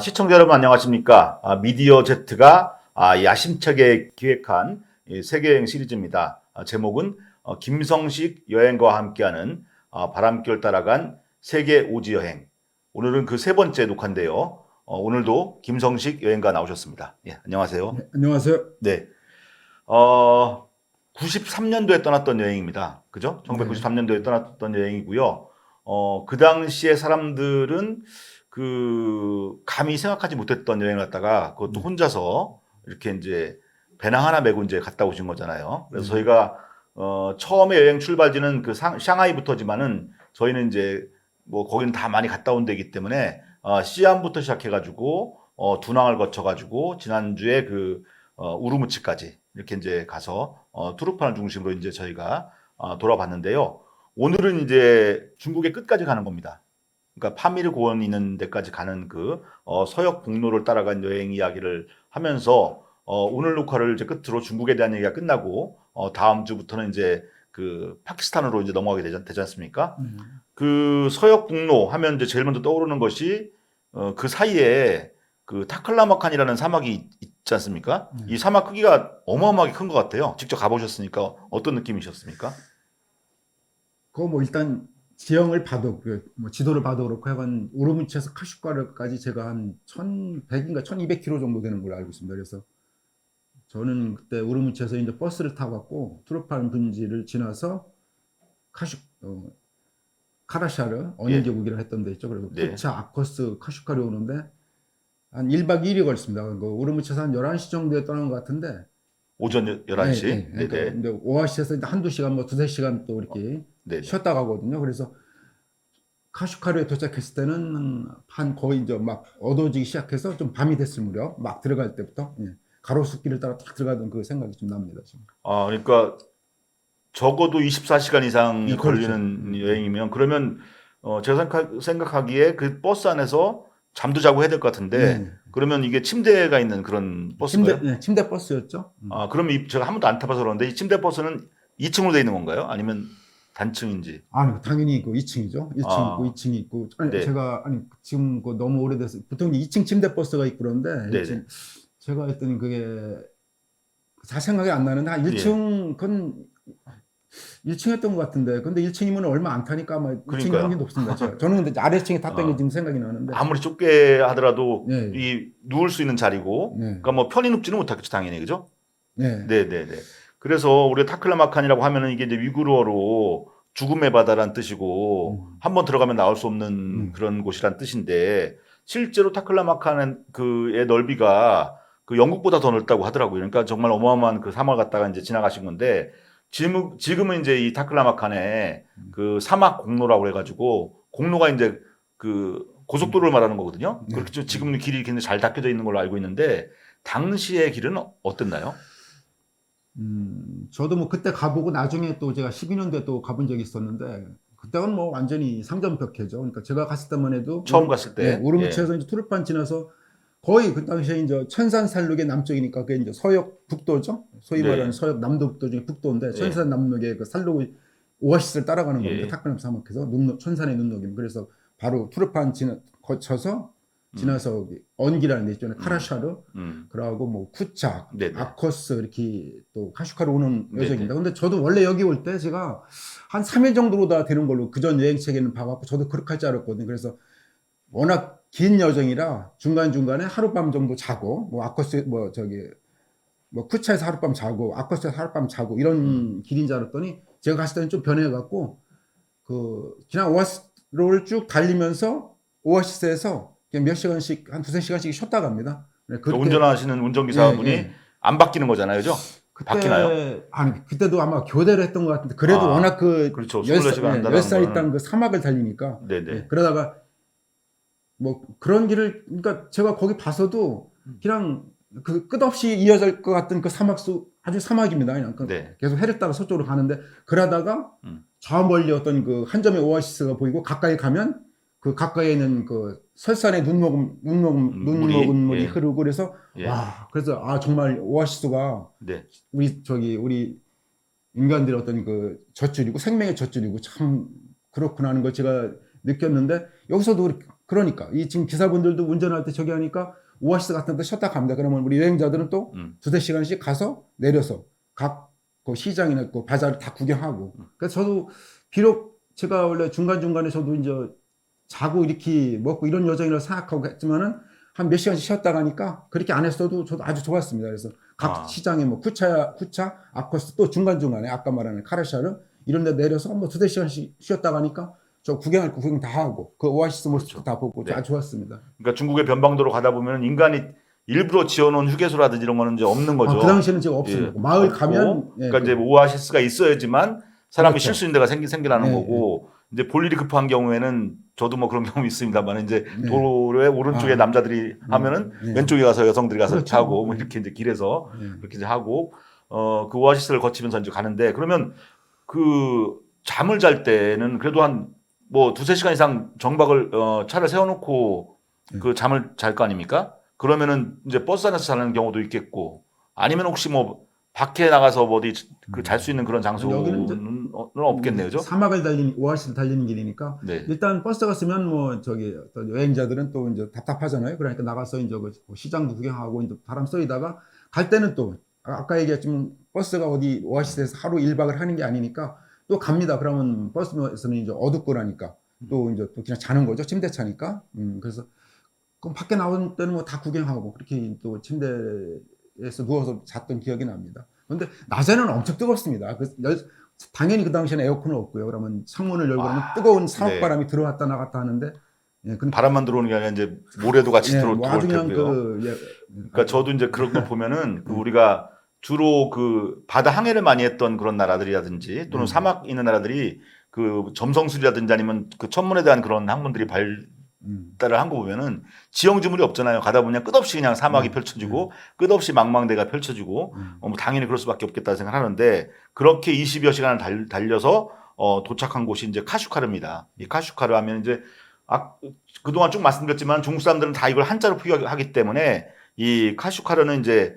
시청자 여러분 안녕하십니까? 미디어 Z가 야심차게 기획한 이 세계여행 시리즈입니다. 제목은 김성식 여행가와 함께하는 바람결 따라간 세계 오지 여행. 오늘은 그 세 번째 녹화인데요. 오늘도 김성식 여행가 나오셨습니다. 예, 안녕하세요. 네, 안녕하세요. 네. 93년도에 떠났던 여행입니다. 그죠? 네. 1993년도에 떠났던 여행이고요. 그 당시에 사람들은 감히 생각하지 못했던 여행을 갔다가 그것도 혼자서 이렇게 이제 배낭 하나 메고 이제 갔다 오신 거잖아요. 그래서 저희가 처음에 여행 출발지는 샹하이부터지만은 저희는 이제 뭐 거기는 다 많이 갔다 온 데이기 때문에 시암부터 시작해가지고 두낭을 거쳐가지고 지난주에 우르무치까지 이렇게 이제 가서 투르판을 중심으로 이제 저희가 돌아봤는데요. 오늘은 이제 중국의 끝까지 가는 겁니다. 그러니까 파미르 고원 있는 데까지 가는 서역 북로를 따라간 여행 이야기를 하면서 오늘 녹화를 이제 끝으로 중국에 대한 얘기가 끝나고 다음 주부터는 이제 파키스탄으로 이제 넘어가게 되지 않습니까? 그 서역 북로 하면 이제 제일 먼저 떠오르는 것이 그 사이에 타클라마칸이라는 사막이 있지 않습니까? 이 사막 크기가 어마어마하게 큰 것 같아요. 직접 가보셨으니까 어떤 느낌이셨습니까? 그거 뭐 일단 지형을 봐도 뭐 지도를 봐도 그렇고 약간 우르무치에서 카슈가르까지 제가 한 1100인가 1200km 정도 되는 걸로 알고 있습니다. 그래서 저는 그때 우르무치에서 이제 버스를 타고 갔고 투르판 분지를 지나서 카라샤르 언개국이라 했던 데 있죠. 그리고 네. 쿠차, 아커스, 카슈가르 오는데 한 1박 2일이 걸렸습니다. 우르무치에서 한 11시 정도에 떠난 것 같은데 오전 11시? 네, 네. 그러니까 근데 오아시스에서 한두 시간, 뭐 두세 시간 또 이렇게 네네. 쉬었다 가거든요. 그래서 카슈카르에 도착했을 때는 한 거의 이제 막 어두워지기 시작해서 좀 밤이 됐을 무렵 막 들어갈 때부터 가로수길을 따라 딱 들어가던 그 생각이 좀 납니다. 지금. 그러니까 적어도 24시간 이상이 네, 그렇죠. 걸리는 여행이면 그러면 제가 생각하기에 그 버스 안에서 잠도 자고 해야 될 것 같은데 네. 그러면 이게 침대가 있는 그런 버스인가요? 침대 버스였죠. 그러면 제가 한 번도 안 타봐서 그러는데 이 침대 버스는 2층으로 되어 있는 건가요? 아니면 단층인지? 아니, 당연히 그 2층이죠. 1층 있고 2층이 있고. 아니, 네. 제가 지금 너무 오래돼서 보통 2층 침대 버스가 있고 그런데 네네. 제가 했더니 그게 잘 생각이 안 나는데 한 1층 그건 1층이었던 것 같은데 근데 1층이면 얼마 안 타니까 아마 1층이 그러니까요. 한게 높습니다. 저는 근데 아래층에 탔던 게 어. 지금 생각이 나는데 아무리 좁게 하더라도 네. 이 누울 수 있는 자리고, 네. 그러니까 뭐 편히 눕지는 못하겠죠, 당연히, 그죠? 네. 네네네. 그래서 우리가 타클라마칸이라고 하면은 이게 이제 위구르어로 죽음의 바다란 뜻이고 한번 들어가면 나올 수 없는 그런 곳이란 뜻인데 실제로 타클라마칸의 그의 넓이가 영국보다 더 넓다고 하더라고요. 그러니까 정말 어마어마한 사막을 갔다가 이제 지나가신 건데 지금은 이제 이 타클라마칸에 사막 공로라고 해가지고 공로가 이제 고속도로를 말하는 거거든요. 네. 그렇게 지금은 길이 굉장히 잘 닦여져 있는 걸로 알고 있는데 당시의 길은 어땠나요? 저도 뭐 그때 가보고 나중에 또 제가 12년도에 또 가본 적이 있었는데 그때는 뭐 완전히 상점벽해죠. 그러니까 제가 갔을 때만 해도 처음 갔을 때? 우르무치에서 이제 투르판 지나서 거의 그 당시에 이제 천산살룩의 남쪽이니까 그게 이제 서역 북도죠. 소위 네. 말하는 서역 남도북도 중에 북도인데 네. 천산 남록의 그 살룩의 오아시스를 따라가는 겁니다. 예. 타크남 사막에서 천산의 눈녹임. 그래서 바로 투르판 거쳐서 지나서 언기라는 데 있잖아요. 카라샤르, 그러고 뭐 쿠차, 네네. 아커스 이렇게 또 카슈카르 오는 네네. 여정입니다. 근데 저도 원래 여기 올 때 제가 한 3일 정도로 다 되는 걸로 그전 여행 책에는 봐갖고 저도 그렇게 할 줄 알았거든요. 그래서 워낙 긴 여정이라 중간중간에 하룻밤 정도 자고 뭐 아커스 뭐 쿠차에서 하룻밤 자고 아커스에서 하룻밤 자고 이런 길인 줄 알았더니 제가 갔을 때는 좀 변해갖고 그냥 오아시스를 쭉 달리면서 오아시스에서 그냥 몇 시간씩 한 두세 시간씩 쉬었다 갑니다. 운전하시는 운전기사분이 안 바뀌는 거잖아요, 그죠? 바뀌나요? 아니 그때도 아마 교대를 했던 것 같은데 그래도 워낙 그렇죠. 24시간 한다는 10살 있던 사막을 달리니까 네네. 그러다가 뭐 그런 길을 그러니까 제가 거기 봐서도 그냥 끝없이 이어질 것 같은 사막 아주 사막입니다. 그냥 네. 계속 해를 따라 서쪽으로 가는데 그러다가 저 멀리 어떤 한 점의 오아시스가 보이고 가까이 가면 가까이에 있는 설산의 눈 먹은 물이 흐르고 그래서 와 그래서 정말 오아시스가 네. 우리 인간들의 어떤 젖줄이고 생명의 젖줄이고 참 그렇구나 하는 걸 제가 느꼈는데 여기서도 그러니까 이 지금 기사분들도 운전할 때 저기 하니까 오아시스 같은 데 쉬었다 갑니다. 그러면 우리 여행자들은 또 두세 시간씩 가서 내려서 각 그 시장이나 그 바자를 다 구경하고. 그래서 저도 비록 제가 원래 중간중간에 저도 이제 자고 이렇게 먹고 이런 여정이라고 생각하고 했지만은 한 몇 시간씩 쉬었다 가니까 그렇게 안 했어도 저도 아주 좋았습니다. 그래서 각 시장에 뭐 쿠차, 아코스 또 중간중간에 아까 말하는 카르샤르 이런 데 내려서 뭐 두세 시간씩 쉬었다 가니까 저 구경할 거 구경 다 하고 그 오아시스 모습도 다 보고 네. 아주 좋았습니다. 그러니까 중국의 변방도로 가다 보면 인간이 일부러 지어놓은 휴게소라든지 이런 거는 이제 없는 거죠. 그 당시에는 지금 없습니다. 예. 마을 없고, 가면 그러니까 이제 오아시스가 있어야지만 사람이 그렇죠. 쉴 수 있는 데가 생기라는 네, 거고 이제 볼 일이 급한 경우에는 저도 뭐 그런 경험이 있습니다만 이제 네. 도로의 오른쪽에 남자들이 하면은 네. 왼쪽에 가서 여성들이 가서 그렇죠. 자고 뭐 이렇게 이제 길에서 그렇게 이제 하고 그 오아시스를 거치면서 이제 가는데 그러면 그 잠을 잘 때는 그래도 한 뭐 두세 시간 이상 정박을 차를 세워놓고 그 잠을 잘 거 아닙니까? 그러면은 이제 버스 안에서 자는 경우도 있겠고 아니면 혹시 뭐 밖에 나가서 뭐 어디 그 잘 수 있는 그런 장소는 없겠네요, 죠? 사막을 달리는 오아시스를 달리는 길이니까 네. 일단 버스가 쓰면 뭐 저기 어떤 여행자들은 또 이제 답답하잖아요. 그러니까 나가서 이제 그 시장도 구경하고 이제 바람 쐬다가 갈 때는 또 아까 얘기했지만 버스가 어디 오아시스에서 하루 1박을 하는 게 아니니까 또 갑니다. 그러면 버스에서는 이제 어둡고라니까 또 이제 또 그냥 자는 거죠. 침대 차니까. 그래서 그럼 밖에 나올 때는 뭐 다 구경하고 그렇게 또 침대에서 누워서 잤던 기억이 납니다. 그런데 낮에는 엄청 뜨겁습니다. 당연히 그 당시에는 에어컨은 없고요. 그러면 창문을 열고 그러면 뜨거운 사막바람이 들어왔다 나갔다 하는데 바람만 들어오는 게 아니라 이제 모래도 같이 들어올 뭐 아주 그냥 테고요. 그러니까 저도 이제 그런 걸 보면은 그 우리가 주로 그 바다 항해를 많이 했던 그런 나라들이라든지 또는 사막 있는 나라들이 그 점성술이라든지 아니면 그 천문에 대한 그런 학문들이 발달을 한 거 보면은 지형지물이 없잖아요. 가다 보면 끝없이 그냥 사막이 펼쳐지고 끝없이 망망대가 펼쳐지고 뭐 당연히 그럴 수밖에 없겠다 생각하는데 그렇게 20여 시간을 달려서 도착한 곳이 이제 카슈카르입니다. 이 카슈카르 하면 이제 그동안 쭉 말씀드렸지만 중국 사람들은 다 이걸 한자로 표기하기 때문에 이 카슈카르는 이제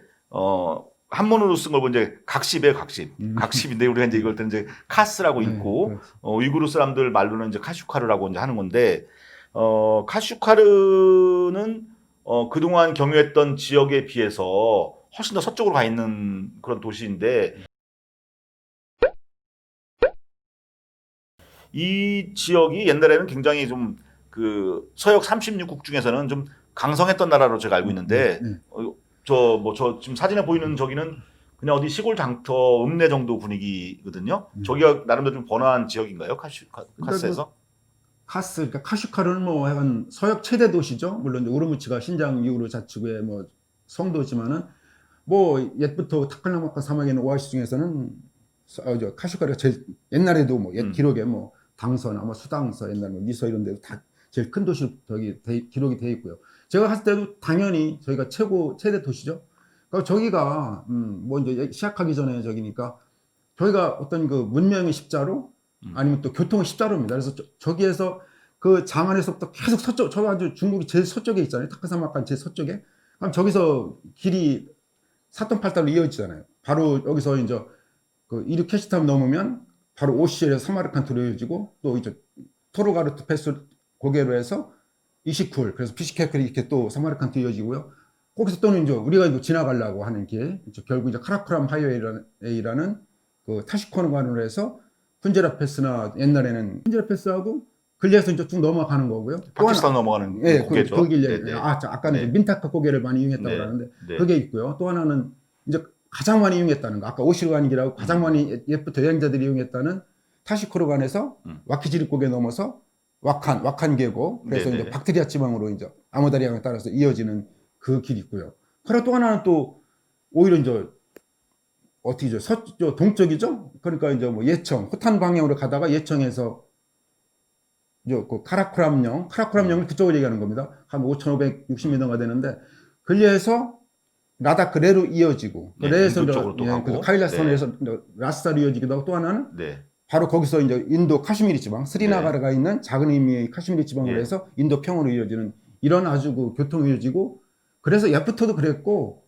한문으로 쓴 걸 보면 이제 각십이에요, 각십. 각십인데 우리가 이제 이걸 이제 카스라고 읽고 우이구르 사람들 말로는 이제 카슈카르라고 이제 하는 건데 카슈카르는 그동안 경유했던 지역에 비해서 훨씬 더 서쪽으로 가 있는 그런 도시인데 이 지역이 옛날에는 굉장히 좀 그 서역 36국 중에서는 좀 강성했던 나라로 제가 알고 있는데 저 지금 사진에 보이는 저기는 그냥 어디 시골 장터 읍내 정도 분위기거든요. 저기가 나름대로 좀 번화한 지역인가요? 카스에서? 그러니까 카슈카르는 뭐 약간 서역 최대 도시죠. 물론 우르무치가 신장 이후로 자치구의 뭐 성도지만은 뭐 옛부터 타클라마카 사막에 있는 오아시스 중에서는 카슈카르가 제일 옛날에도 뭐 옛 기록에 뭐 당서나 뭐 수당서 옛날 뭐 미서 이런 데도 다 제일 큰 도시 기록이 돼 있고요. 제가 갔을 때도 당연히 저희가 최대 도시죠. 그러니까 저기가 뭐 이제 시작하기 전에 저기니까 저희가 어떤 그 문명의 십자로 아니면 또 교통의 십자로입니다. 그래서 저기에서 그 장안에서부터 계속 서쪽, 저 아주 중국이 제일 서쪽에 있잖아요. 타크사마칸 제일 서쪽에. 그럼 저기서 길이 사돈팔달로 이어지잖아요. 바로 여기서 이제 그 이르 캐시탐 넘으면 바로 오시엘에서 사마르칸트로 이어지고 또 이제 토르가르트 패스 고개로 해서 이시쿨 그래서 피시케크리 이렇게 또 사마르칸트 이어지고요. 거기서 또는 이제 우리가 이제 지나가려고 하는 길, 결국 이제 카라쿠람 하이웨이라는 그 타시코르관으로 해서 푼제라 패스나 옛날에는 푼제라 패스하고 근리에서 이제 쭉 넘어가는 거고요. 파키스탄 넘어가는 고개죠. 그 길, 아까는 이제 민타카 고개를 많이 이용했다고 하는데 그게 있고요. 또 하나는 이제 가장 많이 이용했다는 거. 아까 오시르관길하고 가장 많이 옛부터 여행자들이 이용했다는 타시코르관에서 와키지리 고개 넘어서 와칸 계곡 그래서 이제 박트리아 지방으로 이제 아모다리아강에 따라서 이어지는 그 길이 있고요. 그리고 또 하나는 또 오히려 이제 어떻게죠? 동쪽이죠? 그러니까 이제 뭐 예청, 호탄 방향으로 가다가 예청에서 이제 그 카라쿠람령을 그쪽을 얘기하는 겁니다. 한 5,560m가 되는데 근리에서 라다크레로 이어지고 레에서 카일라스톤에서 라스사로 이어지기도 하고 또 하나는 바로 거기서 이제 인도 카슈미르 지방, 스리나가르가 있는 작은 의미의 카슈미르 지방으로 해서 인도 평으로 이어지는 이런 아주 그 교통이 이어지고 그래서 옛부터도 그랬고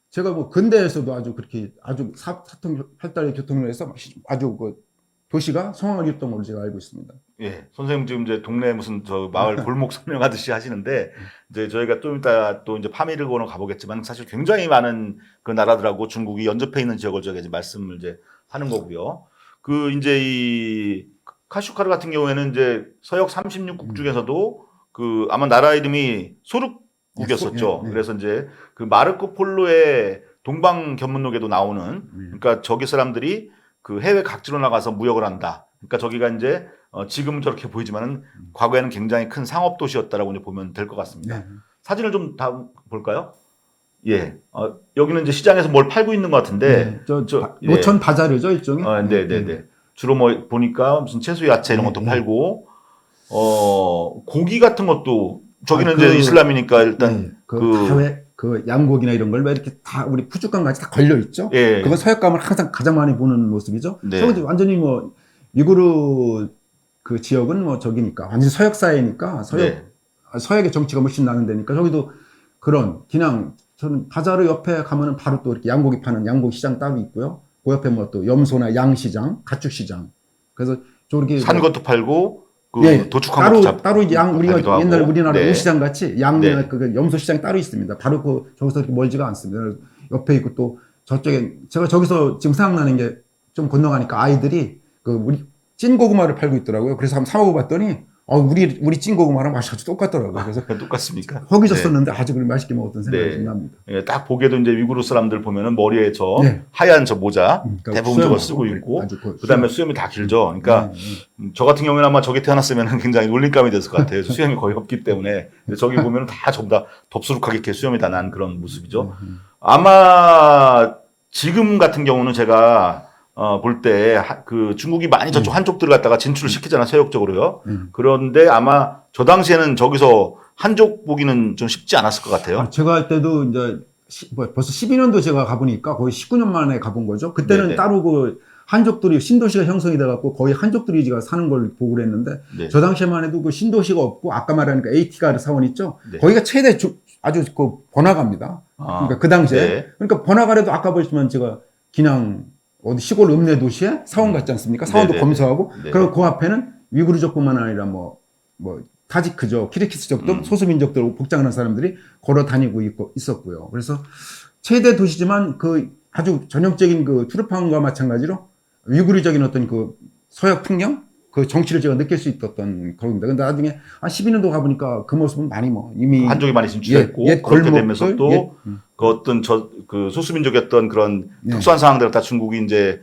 제가 뭐 근대에서도 아주 그렇게 아주 사통팔달의 교통으로 해서 아주 그 도시가 성황을 이뤘던 걸로 제가 알고 있습니다. 예, 선생님 지금 이제 동네 무슨 저 마을 골목 설명하듯이 하시는데 이제 저희가 좀 이따 또 이제 파미르고는 가보겠지만 사실 굉장히 많은 그 나라들하고 중국이 연접해 있는 지역을 저희가 이제 말씀을 이제 하는 거고요. 그 이제 이 카슈카르 같은 경우에는 이제 서역 36국 중에서도 그 아마 나라 이름이 소륵국이었었죠. 예, 예. 그래서 이제 그 마르코 폴로의 동방 견문록에도 나오는 그러니까 저기 사람들이 그 해외 각지로 나가서 무역을 한다. 그러니까 저기가 이제 지금 저렇게 보이지만은 과거에는 굉장히 큰 상업 도시였다라고 이제 보면 될 것 같습니다. 네. 사진을 좀 다 볼까요? 예. 여기는 이제 시장에서 뭘 팔고 있는 것 같은데. 노천 바자르죠, 일종의. 네. 주로 뭐 보니까 무슨 채소, 야채 이런 것도 팔고, 고기 같은 것도 저기는 이제 이슬람이니까 일단 그 양고기나 이런 걸 왜 이렇게 다 우리 푸주간 같이 다 걸려 있죠. 예. 그건 서역 가면 항상 가장 많이 보는 모습이죠. 네. 저기 완전히 뭐 위구르 그 지역은 뭐 저기니까 완전 서역 사회니까 서역의 정치가 훨씬 나는 데니까 저기도 그런 그냥 저는 바자르 옆에 가면은 바로 또 이렇게 양고기 파는 양고기 시장 따로 있고요. 그 옆에 뭐 또 염소나 양 시장, 가축 시장. 그래서 저렇게 산 것도 팔고 그 도축한 것도 따로 양 우리가 옛날 우리나라 네. 우시장 같이 양이나 그 염소 시장이 따로 있습니다. 바로 그 저기서 그렇게 멀지가 않습니다. 옆에 있고 또 저쪽에 제가 저기서 지금 생각나는 게 좀 건너가니까 아이들이 그 우리 찐고구마를 팔고 있더라고요. 그래서 한번 사 먹어봤더니 우리 찐고구마랑 맛이 아주 똑같더라고요. 그래서 똑같습니까? 허기졌었는데 아주 맛있게 먹었던 생각이 좀 납니다. 예, 딱 보게도 이제 위구르 사람들 보면은 머리에 저 하얀 저 모자 그러니까 대부분 저거 쓰고 있고 그다음에 수염이 다 길죠. 그러니까 저 같은 경우에는 아마 저기 태어났으면 굉장히 놀림감이 됐을 것 같아요. 수염이 거의 없기 때문에. 근데 저기 보면은 다 전부 다 덥수룩하게 이렇게 수염이 다 난 그런 모습이죠. 아마 지금 같은 경우는 제가 볼 때 그 중국이 많이 저쪽 한족들을 갖다가 진출을 시키잖아 서역 쪽으로요. 그런데 아마 저 당시에는 저기서 한족 보기는 좀 쉽지 않았을 것 같아요. 제가 할 때도 이제 벌써 12년도 제가 가보니까 거의 19년 만에 가본 거죠. 그때는 네네. 따로 그 한족들이 신도시가 형성이 돼갖고 거의 한족들이 제가 사는 걸 보고 그랬는데 네. 저 당시에만 해도 그 신도시가 없고 아까 말한 그 AT가 사원 있죠. 네. 거기가 최대 아주 그 번화가입니다. 그러니까 그 당시에 그러니까 번화가래도 아까 보시면 제가 그냥 어디 시골 읍내 도시에 사원 같지 않습니까? 사원도 검소하고 그리고 그 앞에는 위구르족뿐만 아니라 뭐 타지크족, 키르키스족도 소수민족들 복장하는 사람들이 걸어 다니고 있었고요. 그래서 최대 도시지만 그 아주 전형적인 그 투르판과 마찬가지로 위구르적인 어떤 그 서역 풍경, 그 정치를 제가 느낄 수 있었던 그런데 근데 나중에 한 12년도 가보니까 그 모습은 많이 뭐 이미 한족이 많이 진출했고 그렇게 되면서 또 그 어떤 그 소수민족이었던 그런 특수한 상황들을 다 중국이 이제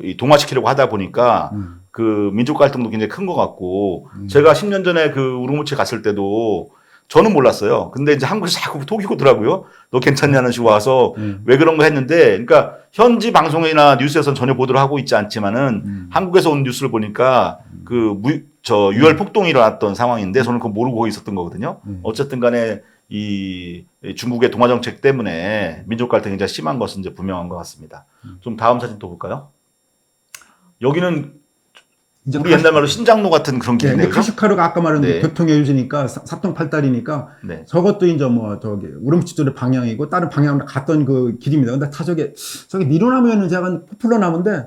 이 동화시키려고 하다 보니까 그 민족 갈등도 굉장히 큰 것 같고 제가 10년 전에 그 우르무치 갔을 때도 저는 몰랐어요. 근데 이제 한국에서 자꾸 톡이 오더라고요. 너 괜찮냐는 식으로 와서 왜 그런 거 했는데 그러니까 현지 방송이나 뉴스에서는 전혀 보도를 하고 있지 않지만은 한국에서 온 뉴스를 보니까 유혈 폭동이 일어났던 상황인데 저는 그거 모르고 거기 있었던 거거든요. 어쨌든 간에 이 중국의 동화 정책 때문에 민족 갈등이 굉장히 심한 것은 이제 분명한 것 같습니다. 좀 다음 사진 또 볼까요? 여기는 우리 옛날 말로 신장로 같은 그런 길인데요. 카슈카르가 아까 말한 교통의 유지니까 사통팔달이니까 저것도 이제 뭐 저기 우름치도의 방향이고 다른 방향으로 갔던 그 길입니다. 근데 다 저기 미로나무에는 제가 포플러 나무인데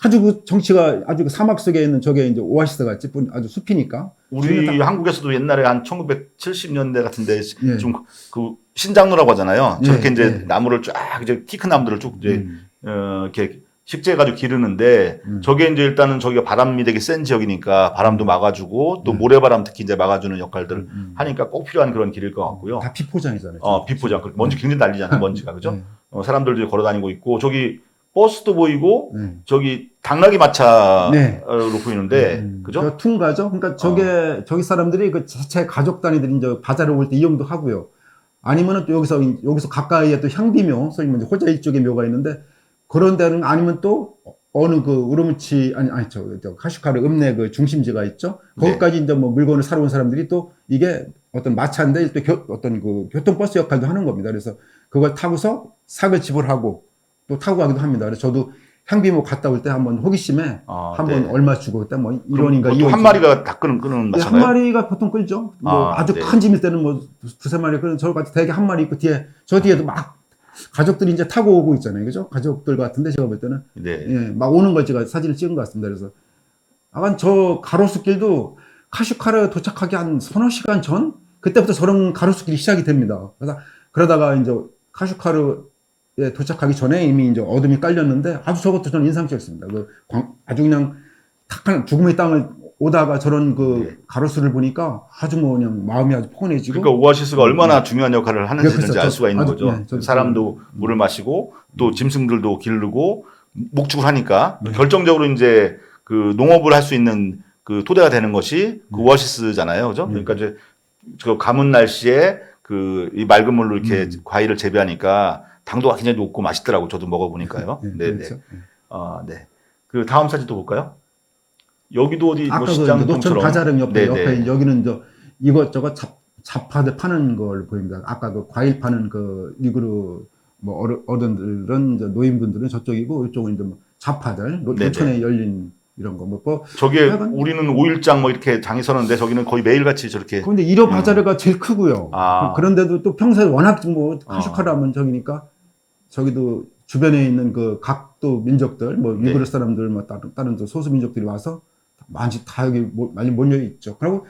아주 그 정치가 아주 그 사막 속에 있는 저게 이제 오아시스 같이 아주 숲이니까. 우리 한국에서도 옛날에 한 1970년대 같은데 좀 그 신장로라고 하잖아요. 저렇게 이제 나무를 쫙 이제 키 큰 나무들을 쭉 이제 이렇게 식재해가지고 기르는데 저게 이제 일단은 저기가 바람이 되게 센 지역이니까 바람도 막아주고 또 모래바람 특히 이제 막아주는 역할들을 하니까 꼭 필요한 그런 길일 것 같고요. 다 비포장이잖아요. 비포장. 먼지 굉장히 날리잖아요. 먼지가 그죠? 사람들도 걸어 다니고 있고 저기 버스도 보이고 저기 당나귀 마차로 보이는데 그죠? 퉁가죠. 그러니까 저기 사람들이 그 자체 가족 단위들이 이제 바자를 올 때 이용도 하고요. 아니면은 또 여기서 가까이에 또 향비묘, 소위 말해 호자 일족의 묘가 있는데 그런 데는 아니면 또 어느 그 우르무치 저 카슈카르 읍내 그 중심지가 있죠. 거기까지 이제 뭐 물건을 사러 온 사람들이 또 이게 어떤 마차인데 또 어떤 그 교통버스 역할도 하는 겁니다. 그래서 그걸 타고서 삭을 지불하고 또 타고 가기도 합니다. 그래서 저도 향비모 갔다 올 때 한번 호기심에 한번 얼마 주고 그때 뭐 1원인가 2원 한 마리가 다 끄는 마차가요? 한 마리가 보통 끌죠. 뭐 아주 큰 짐일 때는 뭐 두세 마리 끄는 저 같은 대개 한 마리 있고 저 뒤에도 막 가족들이 이제 타고 오고 있잖아요. 그죠? 가족들 같은데 제가 볼 때는 막 오는 걸 제가 사진을 찍은 것 같습니다. 그래서 아간 저 가로수길도 카슈카르 도착하기 한 서너 시간 전 그때부터 저런 가로수길이 시작이 됩니다. 그러다가 이제 카슈카르에 도착하기 전에 이미 이제 어둠이 깔렸는데 아주 저것도 저는 인상적이었습니다. 아주 그냥 탁한 죽음의 땅을 오다가 저런 그 네. 가로수를 보니까 아주 뭐 그냥 마음이 아주 포근해지고. 그러니까 오아시스가 얼마나 중요한 역할을 하는지를 그래서 이제 알 수가 있는 아주, 거죠. 네, 저도 사람도 물을 마시고 또 짐승들도 기르고 목축을 하니까 네. 결정적으로 이제 그 농업을 할 수 있는 그 토대가 되는 것이 그 오아시스잖아요. 그죠? 네. 그러니까 이제 저 가뭄 날씨에 그 이 맑은 물로 이렇게 과일을 재배하니까 당도가 굉장히 높고 맛있더라고. 저도 먹어보니까요. 네, 네, 네. 그렇죠. 네. 네. 그 다음 사진 또 볼까요? 여기도 어디 뭐 아까 그 시장통처럼. 노천 바자릉 옆에 네, 네. 옆에 여기는 저 이것저것 잡화들 파는 걸 보입니다. 아까 그 과일 파는 그 위구르 뭐 어른들은 이제 노인분들은 저쪽이고 이쪽은 이제 뭐 잡화들 네, 노천에 열린 이런 거 뭐. 저게 약간- 우리는 5일장 뭐 이렇게 장이 서는데 저기는 거의 매일같이 저렇게. 근데 1호 바자르가 제일 크고요. 아. 그런데도 또 평소에 워낙 뭐 카슈카르 하면 저기니까 저기도 주변에 있는 그 각도 민족들 뭐 네. 위구르 사람들 뭐 다른 또 소수 민족들이 와서 많이 다 여기 많이 몰려 있죠. 그리고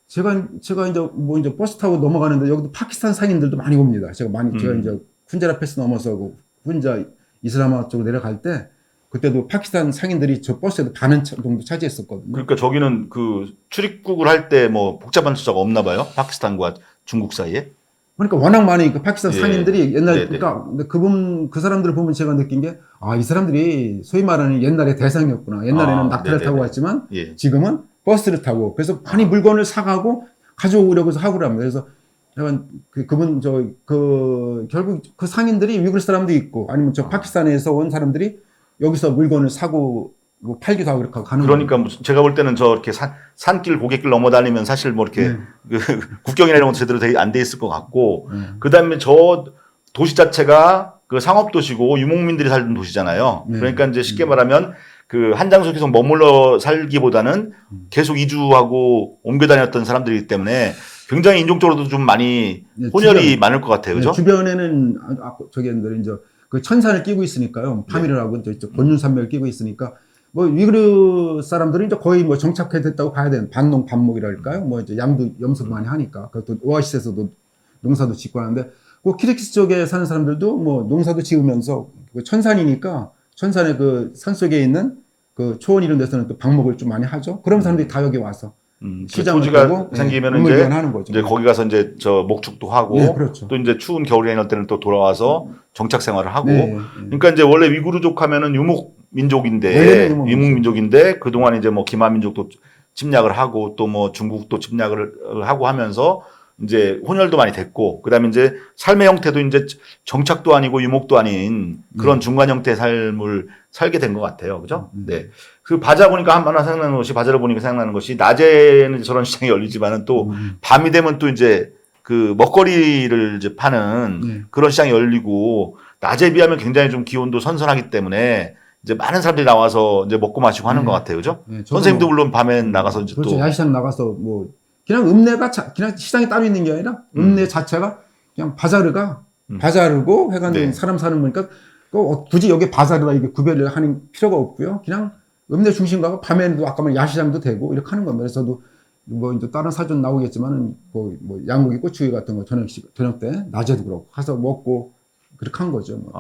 제가 이제 버스 타고 넘어가는데 여기도 파키스탄 상인들도 많이 옵니다. 제가 이제 훈자라 패스 넘어서 그 훈자 이슬라마 쪽으로 내려갈 때 그때도 파키스탄 상인들이 저 버스에도 반은 정도 차지했었거든요. 그러니까 저기는 그 출입국을 할 때 뭐 복잡한 숫자가 없나 봐요. 파키스탄과 중국 사이에. 그러니까 워낙 많이 그 파키스탄 예. 상인들이 옛날 네네. 그러니까 근데 그 사람들을 보면 제가 느낀 게 이 사람들이 소위 말하는 옛날의 대상이었구나. 옛날에는 낙타를 네네네. 타고 왔지만 예. 지금은 버스를 타고 그래서 많이 물건을 사가고 가져오려고 해서 하고 합니다. 그래서 약간 그분 결국 그 상인들이 위구르 사람도 있고 아니면 저 파키스탄에서 온 사람들이 여기서 물건을 사고 뭐 팔기도 하고 그렇게 가는 그러니까 거예요. 무슨 제가 볼 때는 저렇게 산길 고갯길 넘어다니면 사실 뭐 이렇게 그 국경이나 이런 것도 제대로 안 돼 있을 것 같고 그다음에 저 도시 자체가 그 상업 도시고 유목민들이 살던 도시잖아요. 네. 그러니까 이제 쉽게 말하면 그 한 장소에 계속 머물러 살기보다는 계속 이주하고 옮겨 다녔던 사람들이기 때문에 굉장히 인종적으로도 좀 많이 네, 혼혈이 주변. 많을 것 같아요. 그죠? 주변에는 저기 이제 그 천산을 끼고 있으니까요. 파밀을 하고 이제 곤륜산맥을 끼고 있으니까 뭐 위구르 사람들은 이제 거의 뭐 정착해 됐다고 봐야 되는 반농 반목이랄까요? 뭐 이제 염소도 많이 하니까 그것도 오아시스에서도 농사도 짓고 하는데 그 키르키스 쪽에 사는 사람들도 뭐 농사도 지으면서 그 천산이니까 천산의 그 산속에 있는 그 초원 이런 데서는 또 방목을 좀 많이 하죠. 그런 사람들이 다 여기 와서 그 시장을 토지가 하고 생기면 하는 거죠. 이제 거기 가서 이제 저 목축도 하고 네, 그렇죠. 또 이제 추운 겨울이나 이럴 때는 또 돌아와서 정착 생활을 하고 네, 네. 그러니까 이제 원래 위구르족 하면은 유목 민족인데 원래는 유목 유목 민족인데 그동안 이제 뭐 기마 민족도 침략을 하고 또 뭐 중국도 침략을 하고 하면서 이제 혼혈도 많이 됐고 그다음에 이제 삶의 형태도 이제 정착도 아니고 유목도 아닌 그런 중간 형태의 삶을 살게 된 것 같아요. 그죠? 네. 그 바자 보니까 하나 생각나는 것이 바자를 보니까 생각나는 것이 낮에는 저런 시장이 열리지만은 또 밤이 되면 또 이제 그 먹거리를 이제 파는 네. 그런 시장이 열리고 낮에 비하면 굉장히 좀 기온도 선선하기 때문에 이제 많은 사람들이 나와서 이제 먹고 마시고 하는 것 같아요. 그죠? 네, 저도 선생님도 뭐- 물론 밤에 나가서 이제 그렇죠. 또 야시장 나가서 뭐 그냥 그냥 시장이 따로 있는 게 아니라 읍내 자체가 그냥 바자르고 해간 네. 사람 사는 거니까 굳이 여기 바자르다 이게 구별을 하는 필요가 없고요. 그냥 읍내 중심 가고 밤에도 아까 말 야시장도 되고 이렇게 하는 겁니다. 그래서도 뭐 이제 다른 사전 나오겠지만은 뭐 양고기 꼬치구이 같은 거 저녁 때 낮에도 그렇고 가서 먹고 그렇게 한 거죠. 뭐.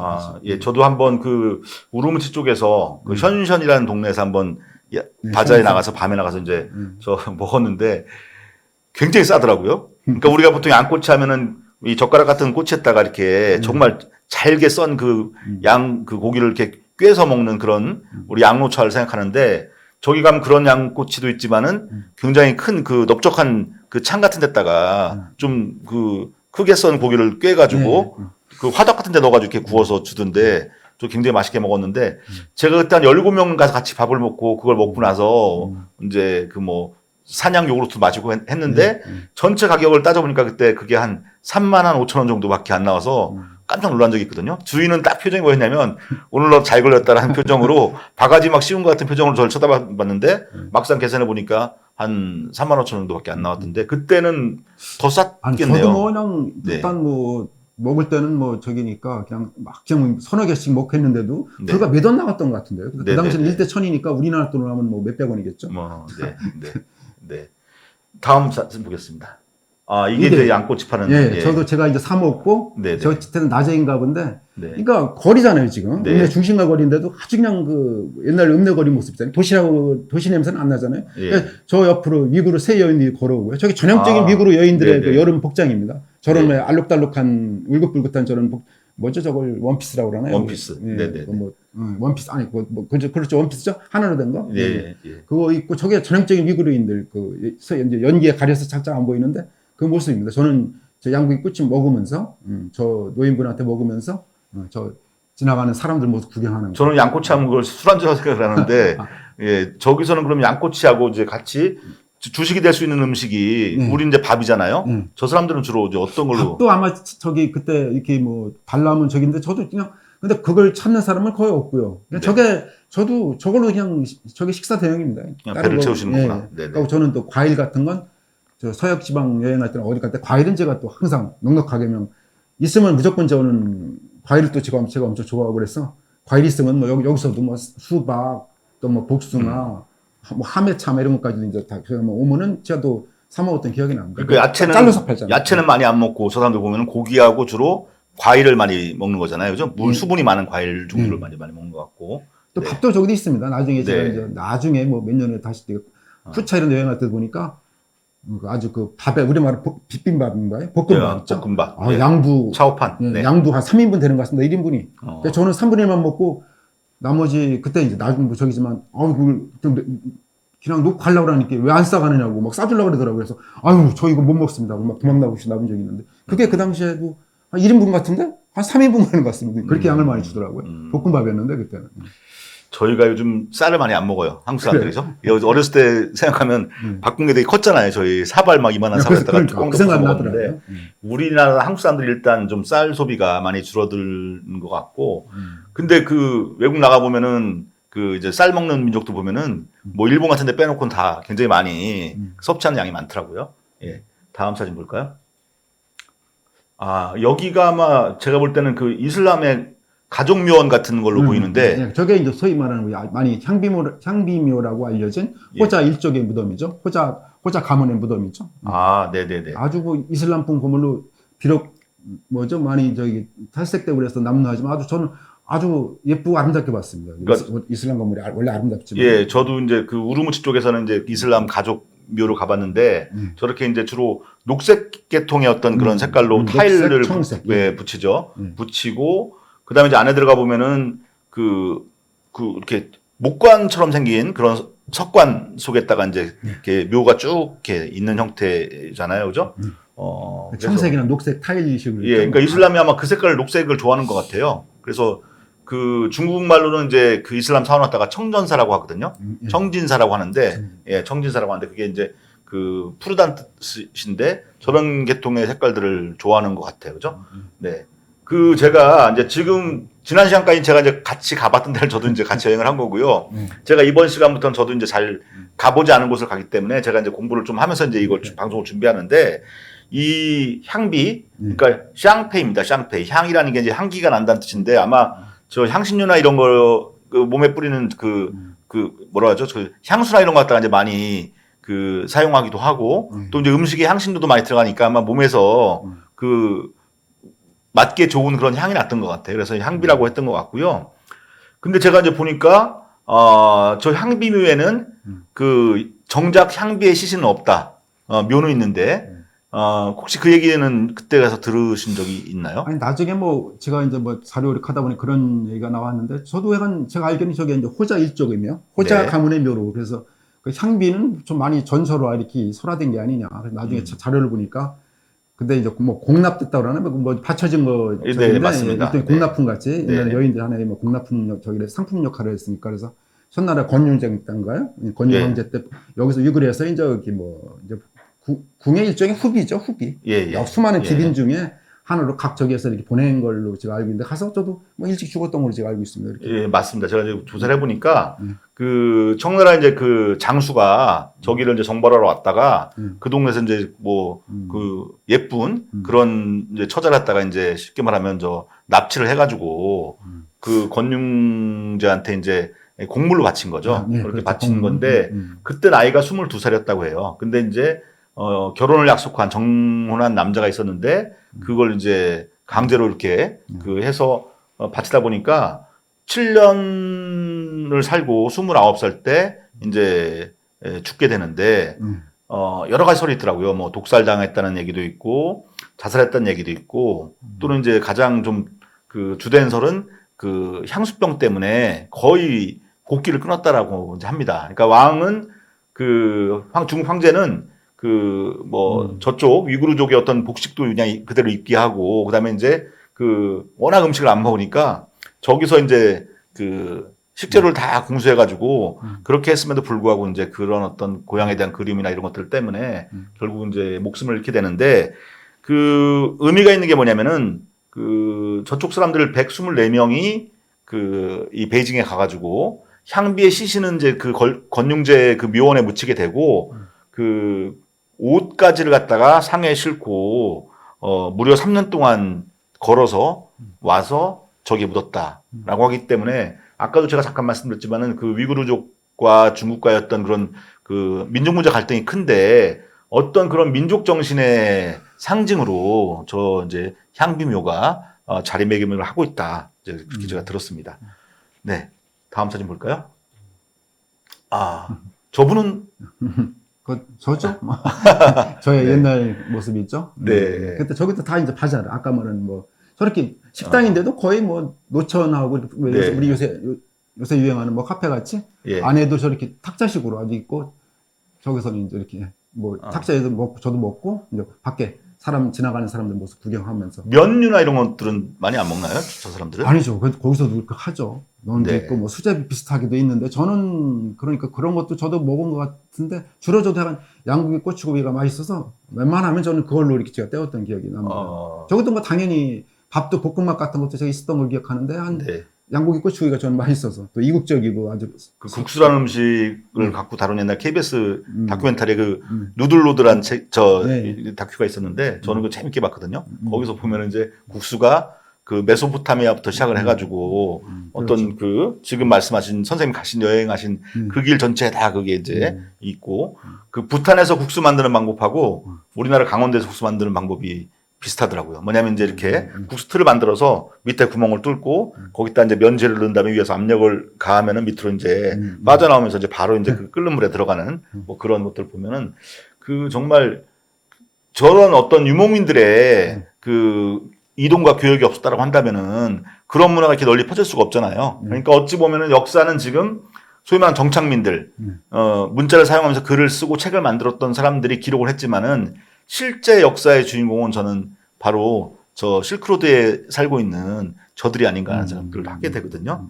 예, 저도 한번 그 우르무치 쪽에서 그 현션이라는 동네에서 한번 네, 바자에 현션. 나가서 밤에 나가서 이제 저 먹었는데 굉장히 싸더라고요. 그러니까 우리가 보통 양꼬치 하면은 이 젓가락 같은 꼬치에다가 이렇게 정말 잘게 썬 그 그 고기를 이렇게 꿰서 먹는 그런 우리 양노차를 생각하는데 저기 가면 그런 양꼬치도 있지만은 굉장히 큰 그 넓적한 그 창 같은 데다가 좀 그 크게 썬 고기를 꿰가지고 그 화덕 같은 데 넣어가지고 이렇게 구워서 주던데 저 굉장히 맛있게 먹었는데 제가 그때 한 17명 가서 같이 밥을 먹고 그걸 먹고 나서 이제 그 뭐 산양 요구르트 마시고 했는데 전체 가격을 따져보니까 그때 그게 한 35,000원 정도밖에 안 나와서 깜짝 놀란 적이 있거든요. 주인은 딱 표정이 뭐였냐면 오늘 너 잘 걸렸다라는 표정으로 바가지 막 씌운 것 같은 표정으로 저를 쳐다봤는데 막상 계산해 보니까 한 35,000원 정도밖에 안 나왔던데 그때는 더 아니 쌌겠네요. 저도 뭐 그냥 네. 일단 뭐 먹을 때는 뭐 저기니까 그냥 막 그냥 서너 개씩 먹겠는데도 네. 그가 몇 원 나왔던 것 같은데요. 그 네, 당시는 네, 1대 1000이니까 우리나라 돈으로 하면 뭐 몇백 원이겠죠. 네, 네, 네. 다음 사진 보겠습니다. 아, 이게 이게, 이제 양꼬치 파는. 예, 저도 제가 이제 사 먹고 네, 네. 저 때는 낮에인가 본데 네. 그러니까 거리잖아요 지금. 네. 읍내 중심가 거리인데도 아주 그냥 그 옛날 읍내 거리 모습이잖아요. 도시 냄새는 안 나잖아요. 예. 그러니까 저 옆으로 위구르 새 여인들이 걸어오고요. 저게 전형적인 아, 위구르 여인들의 네네. 그 여름 복장입니다. 저런 네. 왜 알록달록한 울긋불긋한 저런 뭐죠 저걸 원피스라고 그러나요? 원피스. 예, 네네. 원피스 아니 그렇죠 원피스죠 하나로 된 거. 예, 예. 그거 입고 저게 전형적인 위구르인들 이제 연기에 가려서 살짝 안 보이는데 그 모습입니다. 저는 저 양고기 꾸침 먹으면서 저 노인분한테 먹으면서 저 지나가는 사람들 모습 구경하는 거. 저는 양꼬치 하면 그걸 술안주라고 생각을 하는데, 예, 저기서는 그럼 양꼬치하고 이제 같이 주식이 될 수 있는 음식이, 네. 우리 이제 밥이잖아요. 네. 저 사람들은 주로 이제 어떤 걸로. 또 아마 저기 그때 이렇게 뭐 달라면 저긴데 저도 그냥 근데 그걸 찾는 사람은 거의 없고요. 그냥 네. 저게 저도 저걸로 그냥 저게 식사 대용입니다. 그냥 다른 배를 거, 채우시는구나. 예. 네네. 그리고 저는 또 과일 같은 건 저 서역 지방 여행할 때는 어디 갈 때 과일은 제가 또 항상 넉넉하게면 있으면 무조건 저는 과일을 또 제가 엄청 좋아하고 그래서 과일 있으면 뭐 여기서도 뭐 수박 또 뭐 복숭아 뭐 하메참 이런 것까지 이제 다 뭐 오면은 제가 또 사 먹었던 기억이 납니다. 그 야채는, 잘라서 팔잖아요. 야채는 많이 안 먹고 저 사람들 보면 고기하고 주로 과일을 많이 먹는 거잖아요. 그죠? 수분이 많은 과일 종류를 많이 먹는 것 같고. 또 네. 밥도 저기도 있습니다. 나중에 제가 네. 이제 나중에 뭐 몇 년에 다시 후차 이런 여행할 때 보니까 아주 그 밥에 우리 말로 비빔밥인가요? 볶음밥 네, 있죠? 볶음밥. 아, 네. 양부 차오판. 예, 네. 양도 한 3인분 되는 것 같습니다. 1인분이. 어. 저는 3분의 1만 먹고 나머지 그때 이제 나중에 뭐 저기지만 그걸 좀 그냥 놓고 가려고 그러니까 왜 안 싸가느냐고 막 싸주려고 그러더라고요. 그래서 아유 저 이거 못 먹습니다. 막 도망나고 나본 적이 있는데 그게 그 당시에도 한 1인분 같은데 한 3인분 되는 것 같습니다. 그렇게 양을 많이 주더라고요. 볶음밥이었는데 그때는. 저희가 요즘 쌀을 많이 안 먹어요. 한국 사람들이죠. 어렸을 때 생각하면 바꾼 게 되게 컸잖아요. 저희 사발 막 이만한 사발에다가 그 생각이 나더라고요. 우리나라 한국 사람들이 일단 좀 쌀 소비가 많이 줄어드는 것 같고, 근데 그 외국 나가 보면은 그 이제 쌀 먹는 민족도 보면은 뭐 일본 같은 데 빼놓고는 다 굉장히 많이 섭취하는 양이 많더라고요. 예. 다음 사진 볼까요? 아, 여기가 아마 제가 볼 때는 그 이슬람의 가족 묘원 같은 걸로 보이는데, 네, 저게 이제 소위 말하는 많이 향비묘라고 알려진 호자 일족의 무덤이죠. 호자 가문의 무덤이죠. 아, 네네네. 아주 그 이슬람풍 고물로 비록 뭐죠 많이 저기 탈색되고 그래서 남루하지만 저는 아주 예쁘고 아름답게 봤습니다. 그러니까, 이슬람 건물이 원래 아름답지만. 예, 저도 이제 그 우르무치 쪽에서는 이제 이슬람 가족 묘로 가봤는데 저렇게 이제 주로 녹색 계통의 어떤 그런 색깔로 타일을 청색, 붙이죠. 붙이고 그다음에 이제 안에 들어가 보면은 그 이렇게 목관처럼 생긴 그런 석관 속에다가 이제 이렇게 묘가 쭉 이렇게 있는 형태잖아요, 그죠? 그래서 청색이나 녹색 타일식으로. 예, 그러니까 이슬람이 아마 그 색깔 녹색을 좋아하는 것 같아요. 그래서 그 중국 말로는 이제 그 이슬람 사원 왔다가 청전사라고 하거든요. 청진사라고 하는데, 예, 청진사라고 하는데 그게 이제 그 푸르다는 뜻인데 저런 계통의 색깔들을 좋아하는 것 같아요, 그죠? 네. 그 제가 이제 지금 지난 시간까지 제가 이제 같이 가봤던 데를 저도 이제 같이 여행을 한 거고요. 제가 이번 시간부터는 저도 이제 잘 가보지 않은 곳을 가기 때문에 제가 이제 공부를 좀 하면서 이제 이걸 방송을 준비하는데 이 향비, 그러니까 샹페이입니다. 샹페이. 향이라는 게 이제 향기가 난다는 뜻인데 아마 저 향신료나 이런 거 그 몸에 뿌리는 그 뭐라 하죠? 그 향수나 이런 거 갖다가 이제 많이 그 사용하기도 하고 또 이제 음식에 향신료도 많이 들어가니까 아마 몸에서 그 맞게 좋은 그런 향이 났던 것 같아요. 그래서 향비라고 했던 것 같고요. 근데 제가 이제 보니까 저 향비묘에는 그 정작 향비의 시신은 없다. 묘는 있는데 혹시 그 얘기는 그때 가서 들으신 적이 있나요? 아니 나중에 뭐 제가 이제 뭐 자료를 하다 보니 그런 얘기가 나왔는데 저도 약간 제가 알기로는 저게 이제 호자 일족이며 호자 네. 가문의 묘로 그래서 그 향비는 좀 많이 전설화 이렇게 설화된 게 아니냐. 그래서 나중에 자료를 보니까 근데 이제 뭐 공납됐다 그러나 뭐 받쳐진 거 네, 맞습니다. 일종의 공납품 같이 옛날에 네. 여인들 하나의 뭐 공납품 저기 상품 역할을 했으니까 그래서 첫날에 권윤정 때인가요? 권윤 네. 황제 때 여기서 유글에서 이제 여기 뭐 이제 궁의 일종의 후비죠, 후비. 예, 예. 수많은 예. 기빈 중에 하나로 각 저기에서 이렇게 보낸 걸로 제가 알고 있는데 가서 저도 뭐 일찍 죽었던 걸로 제가 알고 있습니다. 이렇게. 예, 맞습니다. 제가 이제 조사를 해보니까 음. 그 청나라 이제 그 장수가 저기를 이제 정벌하러 왔다가 그 동네에서 이제 뭐 그 예쁜 그런 이제 처자를 갖다가 이제 쉽게 말하면 저 납치를 해가지고 그 권융제한테 이제 공물로 바친 거죠. 아, 네, 그렇게 그렇죠. 바친 건데 그때 나이가 22살이었다고 해요. 근데 이제 결혼을 약속한 정혼한 남자가 있었는데 그걸 이제 강제로 이렇게 그 해서 바치다 보니까 7년을 살고 29살 때 이제 죽게 되는데 여러 가지 설이 있더라고요. 뭐 독살 당했다는 얘기도 있고 자살했다는 얘기도 있고 또는 이제 가장 좀 그 주된 설은 그 향수병 때문에 거의 곡기를 끊었다라고 이제 합니다. 그러니까 왕은 그 중국 황제는 그 뭐 저쪽 위구르족의 어떤 복식도 그냥 그대로 입게 하고 그다음에 이제 그 워낙 음식을 안 먹으니까 저기서 이제 그 식재료를 다 공수해가지고 그렇게 했음에도 불구하고 이제 그런 어떤 고향에 대한 그리움이나 이런 것들 때문에 결국 이제 목숨을 잃게 되는데 그 의미가 있는 게 뭐냐면은 그 저쪽 사람들 124명이 그 이 베이징에 가가지고 향비에 씻이는 이제 그 권융제 그 묘원에 묻히게 되고 그 옷가지를 갖다가 상에 싣고 무려 3년 동안 걸어서 와서 저기에 묻었다라고 하기 때문에 아까도 제가 잠깐 말씀드렸지만은 그 위구르족과 중국과의 어떤 그런 그 민족 문제 갈등이 큰데 어떤 그런 민족 정신의 상징으로 저 이제 향비묘가 자리매김을 하고 있다. 이제 그렇게 제가 들었습니다. 네. 다음 사진 볼까요? 아, 저분은 그 저죠? 저의 네. 옛날 모습이 있죠? 네. 그때 저기도 다 이제 바자를 아까 말한 뭐 저렇게 식당인데도 거의 뭐 노천하고 이렇게 네. 우리 요새 유행하는 뭐 카페 같이 예. 안에도 저렇게 탁자식으로 아주 있고 저기서는 이제 이렇게 뭐 탁자에서 먹고 저도 먹고 이제 밖에 사람 지나가는 사람들 모습 구경하면서 면류나 이런 것들은 많이 안 먹나요? 저 사람들은? 아니죠. 거기서도 그렇게 하죠. 면도 네. 있고 뭐 수제비 비슷하게도 있는데 저는 그러니까 그런 것도 저도 먹은 것 같은데 주로 저도 약간 양고기 꼬치고기가 맛있어서 웬만하면 저는 그걸로 이렇게 제가 때웠던 기억이 납니다. 저것도 뭐 당연히 밥도 볶음밥 같은 것도 제가 있었던 걸 기억하는데 한 네. 양고기 꼬치고기가 저는 맛있어서 또 이국적이고 아주 그 국수라는 음식을 갖고 다룬 옛날 KBS 다큐멘터리 그 음. 누들누들한 네. 다큐가 있었는데 저는 그거 재밌게 봤거든요. 거기서 보면 이제 국수가 그 메소포타미아부터 시작을 해가지고 어떤 그 지금 말씀하신 선생님 가신 여행하신 그 길 전체에 다 그게 이제 있고 그 부탄에서 국수 만드는 방법하고 우리나라 강원도에서 국수 만드는 방법이 비슷하더라고요. 뭐냐면 이제 이렇게 국수 틀을 만들어서 밑에 구멍을 뚫고 거기다 이제 면제를 넣은 다음에 위에서 압력을 가하면은 밑으로 이제 빠져나오면서 이제 바로 이제 그 끓는 물에 들어가는 뭐 그런 것들 보면은 그 정말 저런 어떤 유목민들의 그 이동과 교역이 없었다라고 한다면은 그런 문화가 이렇게 널리 퍼질 수가 없잖아요. 그러니까 어찌 보면은 역사는 지금 소위 말하는 정착민들, 문자를 사용하면서 글을 쓰고 책을 만들었던 사람들이 기록을 했지만은 실제 역사의 주인공은 저는 바로 저 실크로드에 살고 있는 저들이 아닌가 하는 생각들을 하게 되거든요.